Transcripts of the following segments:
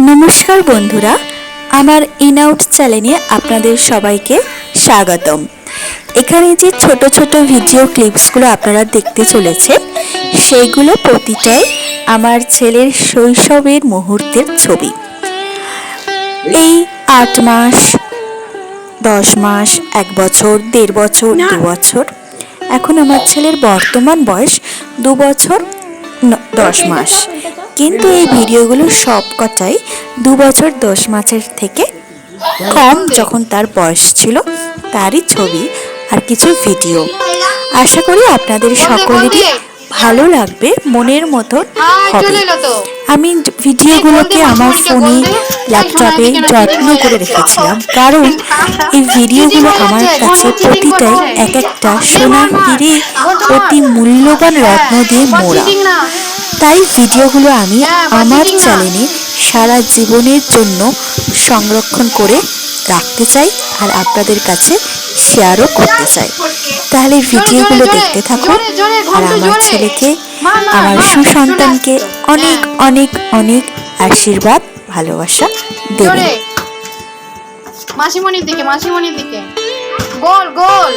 নমস্কার বন্ধুরা, আমার ইনআউট চ্যানেলে আপনাদের সবাইকে স্বাগতম। এখানে যে ছোট ছোট ভিডিও ক্লিপসগুলো আপনারা দেখতে চলেছেন, সেইগুলো প্রতিটাই আমার ছেলের শৈশবের মুহূর্তের ছবি। এই 8 মাস, 10 মাস, 1 বছর, 1.5 বছর, 2 বছর, এখন আমার ছেলের বর্তমান বয়স 2 বছর 10 মাস। কিন্তু এই ভিডিওগুলো সবকটাই 2 বছর 10 মাসের থেকে কম যখন তার বয়স ছিল তারই ছবি আর কিছু ভিডিও। আশা করি আপনাদের সকলেরই ভালো লাগবে, মনের মতো হবে। আমি ভিডিওগুলোকে আমার ফোনে, ল্যাপটপে যত্ন করে রেখেছিলাম, কারণ এই ভিডিওগুলো আমার কাছে প্রতিটাই এক একটা সোনার হিরে, অতি মূল্যবান রত্ন দিয়ে মোড়া। তাই ভিডিওগুলো আমি আমার চ্যানেলে সারা জীবনের জন্য সংরক্ষণ করে রাখতে চাই আর আপনাদের কাছে শেয়ারও করতে চাই। তাহলে ভিডিওগুলো দেখতে থাকুন আর আমার ছেলেকে, আমার সুসন্তানকে অনেক অনেক অনেক আশীর্বাদ, ভালোবাসা দেবেন। মাসিমণির দিকে, মাসিমণির দিকে গোল গোল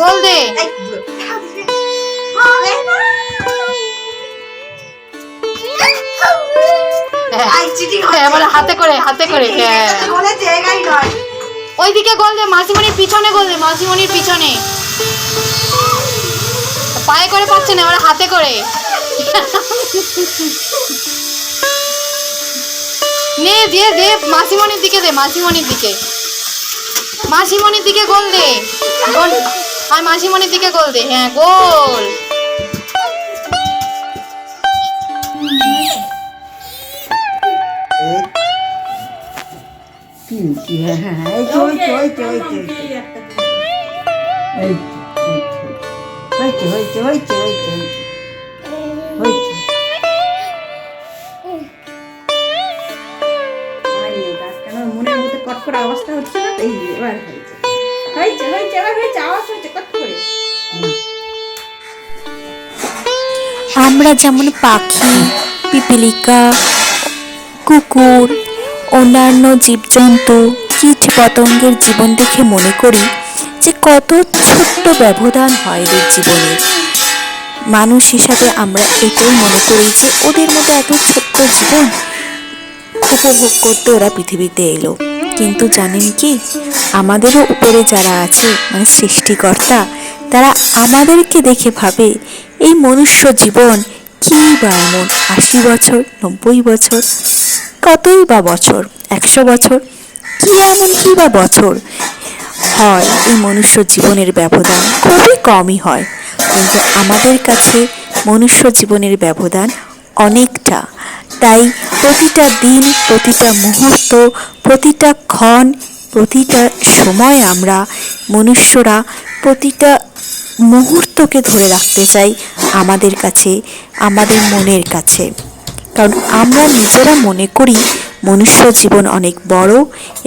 গোল দে। এবার হাতে করে, হাতে করে ওইদিকে গোল দে, মাসিমণির পিছনে গোল দে, মাসিমণির পিছনে। পায়ে করে পাচ্ছে না, এবার হাতে করে নে, দিয়ে দে মাসিমণির দিকে, দে মাসিমণির দিকে, মাসিমণির দিকে গোল দে, গোল আর মাসিমণির দিকে গোল দে। হ্যাঁ, গোল। মনের মধ্যে কটকট অবস্থা হচ্ছে না, তাই এবার হয়েছে হয়েছে হয়েছে এবার হয়েছে, আওয়াজ হচ্ছে কট করে। আমরা যেমন পাখি, পিপিলিকা, কুকুর, অন্যান্য জীবজন্তু, কীট পতঙ্গের জীবন দেখে মনে করি যে কত ছোট্ট ব্যবধান হয় এদের জীবনে। মানুষ হিসাবে আমরা এটাই মনে করি যে ওদের মধ্যে এত ছোট্ট জীবন, উপভোগ করতে ওরা পৃথিবীতে এলো। কিন্তু জানেন কি, আমাদেরও উপরে যারা আছে, মানে সৃষ্টিকর্তা, তারা আমাদেরকে দেখে ভাবে এই মনুষ্য জীবন কি বা এমন 80 বছর, 90 বছর, কতই বা বছর, 100 বছর, কি এমন কি বা বছর হয়। এই মনুষ্য জীবনের ব্যবধান খুবই কমই হয়, কিন্তু আমাদের কাছে মনুষ্য জীবনের ব্যবধান অনেকটা। তাই প্রতিটা দিন, প্রতিটা মুহূর্ত, প্রতিটা ক্ষণ, প্রতিটা সময় আমরা মনুষ্যরা প্রতিটা মুহূর্তকে ধরে রাখতে চাই আমাদের কাছে, আমাদের মনের কাছে। কারণ আমরা নিজেরা মনে করি মনুষ্য জীবন অনেক বড়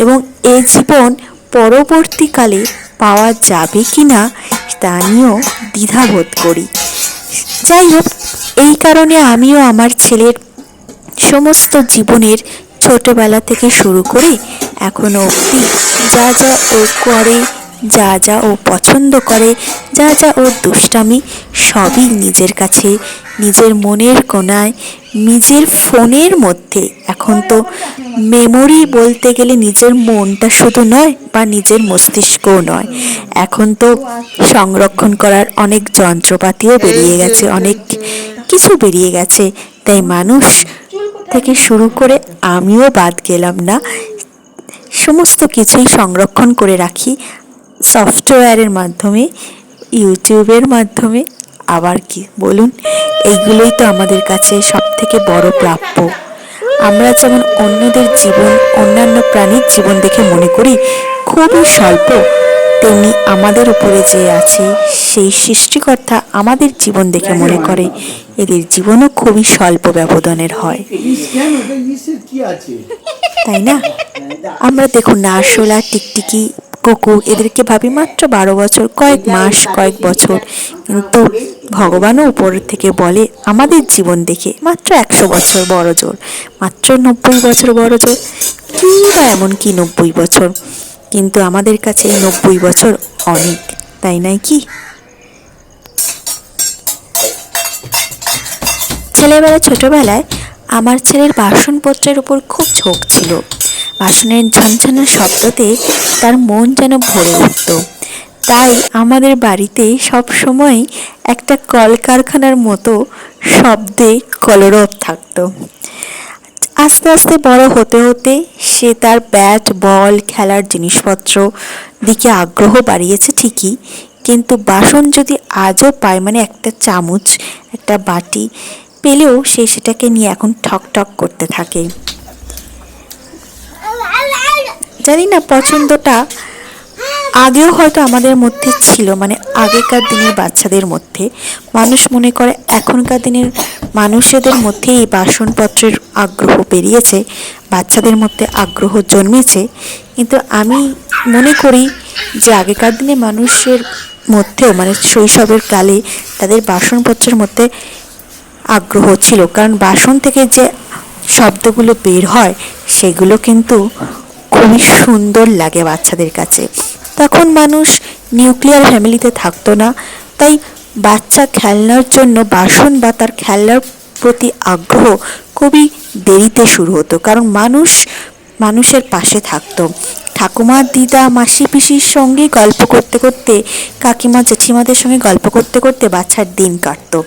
এবং এই জীবন পরবর্তীকালে পাওয়া যাবে কি না তা নিয়েও দ্বিধাবোধ করি। যাই হোক, এই কারণে আমিও আমার ছেলের সমস্ত জীবনের ছোটবেলা থেকে শুরু করে এখনো অবধি যা যা ও করে, যা যা ও পছন্দ করে, যা যা ওর দুষ্টামি, সবই নিজের কাছে, নিজের মনের কোণায়, নিজের ফোনের মধ্যে। এখন তো মেমোরি বলতে গেলে নিজের মনটা শুধু নয় বা নিজের মস্তিষ্কও নয়, এখন তো সংরক্ষণ করার অনেক যন্ত্রপাতিও বেরিয়ে গেছে, অনেক কিছু বেরিয়ে গেছে। তাই মানুষ থেকে শুরু করে আমিও বাদ গেলাম না, সমস্ত কিছুই সংরক্ষণ করে রাখি সফটওয়্যারের মাধ্যমে, ইউটিউবের মাধ্যমে। আবার কি বলুন, এইগুলোই তো আমাদের কাছে সব থেকে বড় প্রাপ্য। আমরা যেমন অন্যদের জীবন, অন্যান্য প্রাণীর জীবন দেখে মনে করি খুবই স্বল্প, তেমনি আমাদের উপরে যে আছে সেই সৃষ্টিকর্তা আমাদের জীবন দেখে মনে করে এদের জীবনও খুবই স্বল্প ব্যবধানের হয়, তাই না? আমরা দেখুন না, আরশোলা, টিকটিকি কুকুর এদেরকে ভাবি মাত্র 12 বছর, কয়েক মাস, কয়েক বছর, কিন্তু ভগবানও উপরের থেকে বলে আমাদের জীবন দেখে মাত্র 100 বছর বড় জোর, মাত্র 90 বছর বড় জোর, কিংবা এমনকি 90 বছর, কিন্তু আমাদের কাছে এই 90 বছর অনেক, তাই নয় কি? ছোটবেলায় আমার ছেলের বাসনপত্রের উপর খুব ঝোঁক ছিল। বাসনের ঝনঝনের শব্দতে তার মন যেন ভরে উঠত। তাই আমাদের বাড়িতে সব সময় একটা কলকারখানার মতো শব্দে কলরব থাকতো। আস্তে আস্তে বড় হতে হতে সে তার ব্যাট বল খেলার জিনিসপত্র দিকে আগ্রহ বাড়িয়েছে ঠিকই, কিন্তু বাসন যদি আজও পায়, মানে একটা চামচ একটা বাটি পেলেও সে সেটাকে নিয়ে এখন ঠক ঠক করতে থাকে। জানি না পছন্দটা আগেও হয়তো আমাদের মধ্যে ছিল, মানে আগেকার দিনের বাচ্চাদের মধ্যে। মানুষ মনে করে এখনকার দিনের মানুষদের মধ্যে এই বাসনপত্রের আগ্রহ বেরিয়েছে, বাচ্চাদের মধ্যে আগ্রহ জন্মেছে, কিন্তু আমি মনে করি যে আগেকার দিনে মানুষের মধ্যেও, মানে শৈশবের কালে তাদের বাসনপত্রের মধ্যে আগ্রহ ছিল, কারণ বাসন থেকে যে শব্দগুলো বের হয় সেগুলো কিন্তু খুবই সুন্দর লাগে বাচ্চাদের কাছে। তখন মানুষ নিউক্লিয়ার ফ্যামিলিতে থাকতো না, তাই বাচ্চা খেলনার জন্য বাসন বা তার খেলনার প্রতি আগ্রহ খুবই দেরিতে শুরু হতো, কারণ মানুষের পাশে থাকতো। ঠাকুমা দিদা মাসি পিসির সঙ্গে গল্প করতে করতে, কাকিমা জেঠিমাদের সঙ্গে গল্প করতে করতে বাচ্চার দিন কাটতো।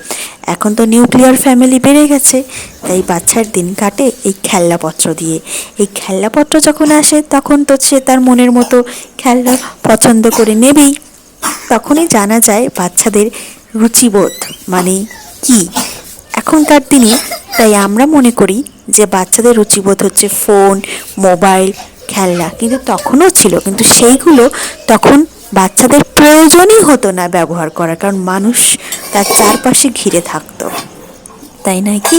এখন তো নিউক্লিয়ার ফ্যামিলি বেড়ে গেছে, তাই বাচ্চার দিন কাটে এই খেলনাপত্র দিয়ে। এই খেলনাপত্র যখন আসে তখন তো সে তার মনের মতো খেলনা পছন্দ করে নেবেই। তখনই জানা যায় বাচ্চাদের রুচিবোধ মানে কি এখনকার দিনে। তাই আমরা মনে করি যে বাচ্চাদের রুচিবোধ হচ্ছে ফোন, মোবাইল, খেলনা, কিন্তু তখনও ছিল, কিন্তু সেইগুলো তখন বাচ্চাদের প্রয়োজনই হতো না ব্যবহার করা, কারণ মানুষ তার চারপাশে ঘিরে থাকতো, তাই নয় কি?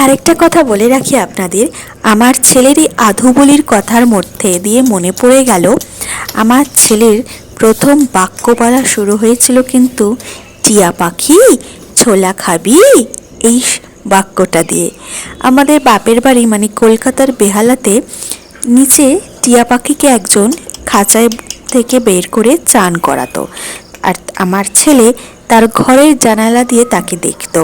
আরেকটা কথা বলে রাখি আপনাদের, আমার ছেলের এই আধু বলির কথার মধ্যে দিয়ে মনে পড়ে গেল, আমার ছেলের প্রথম বাক্য বলা শুরু হয়েছিল কিন্তু টিয়া পাখি ছোলা খাবি, এই বাক্যটা দিয়ে। আমাদের বাপের বাড়ি মানে কলকাতার বেহালাতে নিচে টিয়া পাখিকে একজন খাঁচায় থেকে বের করে চান করাতো, আর আমার ছেলে তার ঘরের জানালা দিয়ে তাকে দেখতো,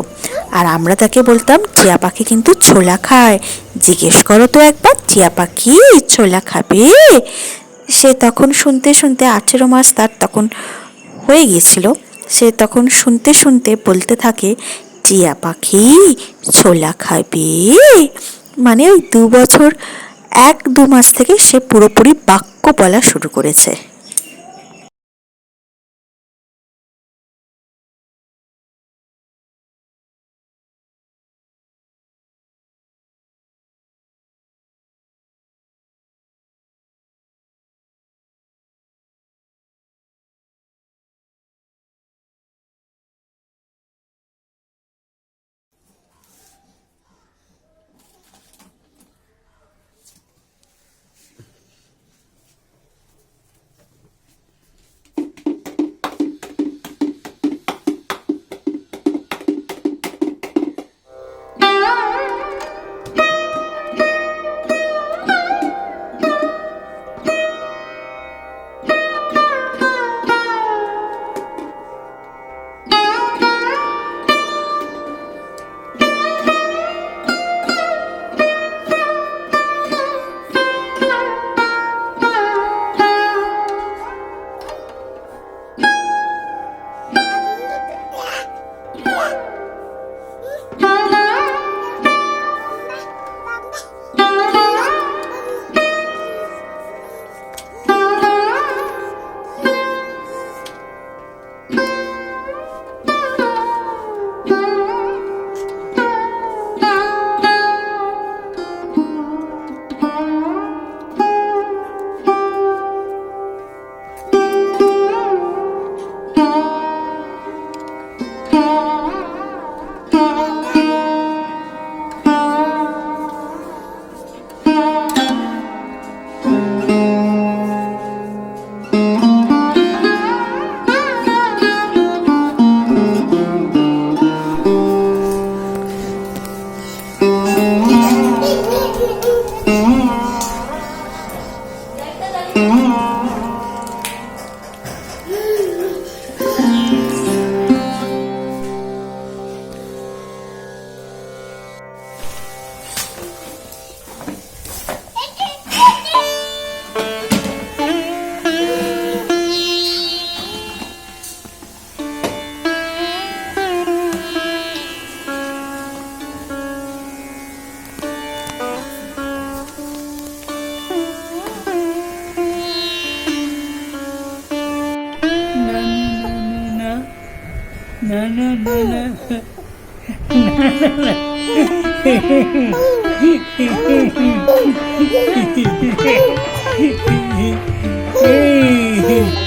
আর আমরা তাকে বলতাম টিয়া পাখি কিন্তু ছোলা খায়, জিজ্ঞেস করো তো একবার টিয়া পাখি ছোলা খাবে। সে তখন শুনতে শুনতে 18 মাস তার তখন হয়ে গিয়েছিল, সে তখন শুনতে শুনতে বলতে থাকে টিয়া পাখি ছোলা খাবে, মানে ওই 2 বছর 1-2 মাস থেকে সে পুরোপুরি বাক্য বলা শুরু করেছে। Hey!